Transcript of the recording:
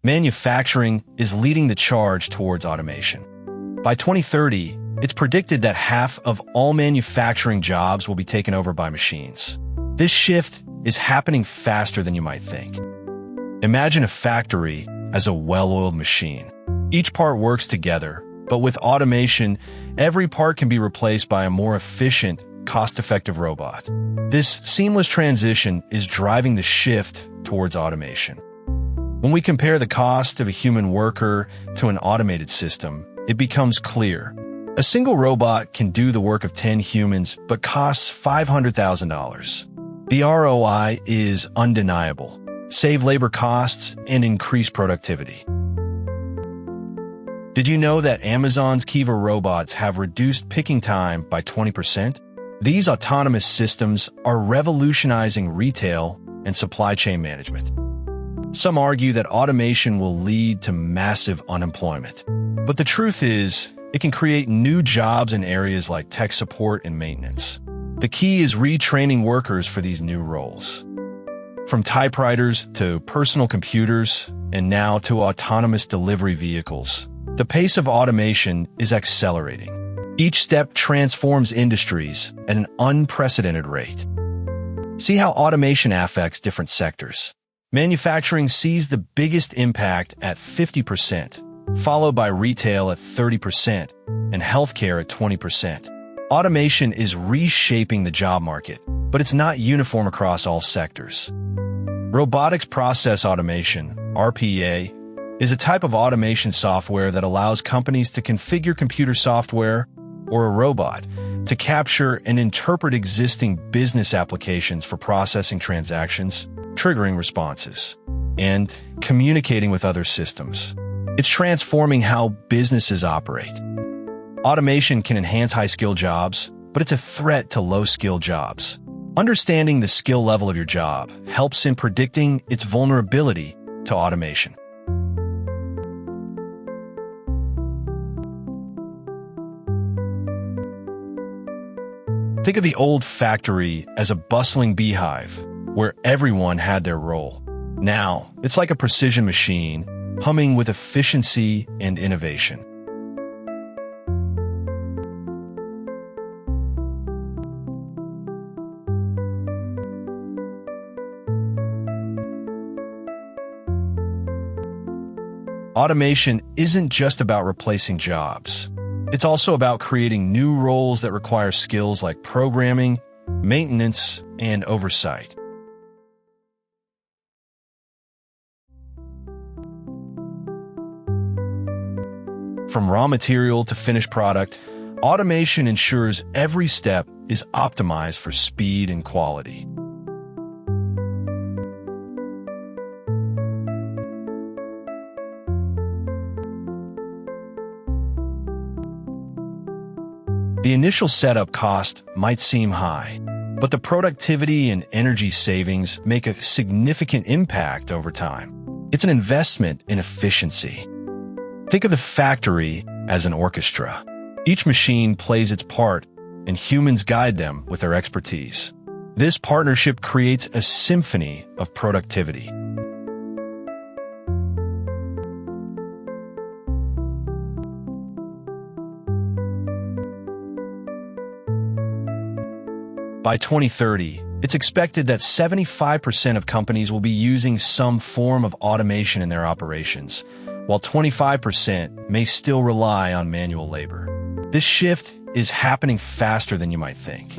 Manufacturing is leading the charge towards automation. By 2030, it's predicted that half of all manufacturing jobs will be taken over by machines. This shift is happening faster than you might think. Imagine a factory as a well-oiled machine. Each part works together, but with automation, every part can be replaced by a more efficient, cost-effective robot. This seamless transition is driving the shift towards automation. When we compare the cost of a human worker to an automated system, it becomes clear. A single robot can do the work of 10 humans, but costs $500,000. The ROI is undeniable. Save labor costs and increase productivity. Did you know that Amazon's Kiva robots have reduced picking time by 20%? These autonomous systems are revolutionizing retail and supply chain management. Some argue that automation will lead to massive unemployment. But the truth is, it can create new jobs in areas like tech support and maintenance. The key is retraining workers for these new roles. From typewriters to personal computers, and now to autonomous delivery vehicles, the pace of automation is accelerating. Each step transforms industries at an unprecedented rate. See how automation affects different sectors. Manufacturing sees the biggest impact at 50%, followed by retail at 30%, and healthcare at 20%. Automation is reshaping the job market, but it's not uniform across all sectors. Robotics process automation, RPA, is a type of automation software that allows companies to configure computer software or a robot to capture and interpret existing business applications for processing transactions, triggering responses, and communicating with other systems. It's transforming how businesses operate. Automation can enhance high-skill jobs, but it's a threat to low-skill jobs. Understanding the skill level of your job helps in predicting its vulnerability to automation. Think of the old factory as a bustling beehive where everyone had their role. Now, it's like a precision machine, humming with efficiency and innovation. Automation isn't just about replacing jobs. It's also about creating new roles that require skills like programming, maintenance, and oversight. From raw material to finished product, automation ensures every step is optimized for speed and quality. The initial setup cost might seem high, but the productivity and energy savings make a significant impact over time. It's an investment in efficiency. Think of the factory as an orchestra. Each machine plays its part, and humans guide them with their expertise. This partnership creates a symphony of productivity. By 2030, it's expected that 75% of companies will be using some form of automation in their operations, while 25% may still rely on manual labor. This shift is happening faster than you might think.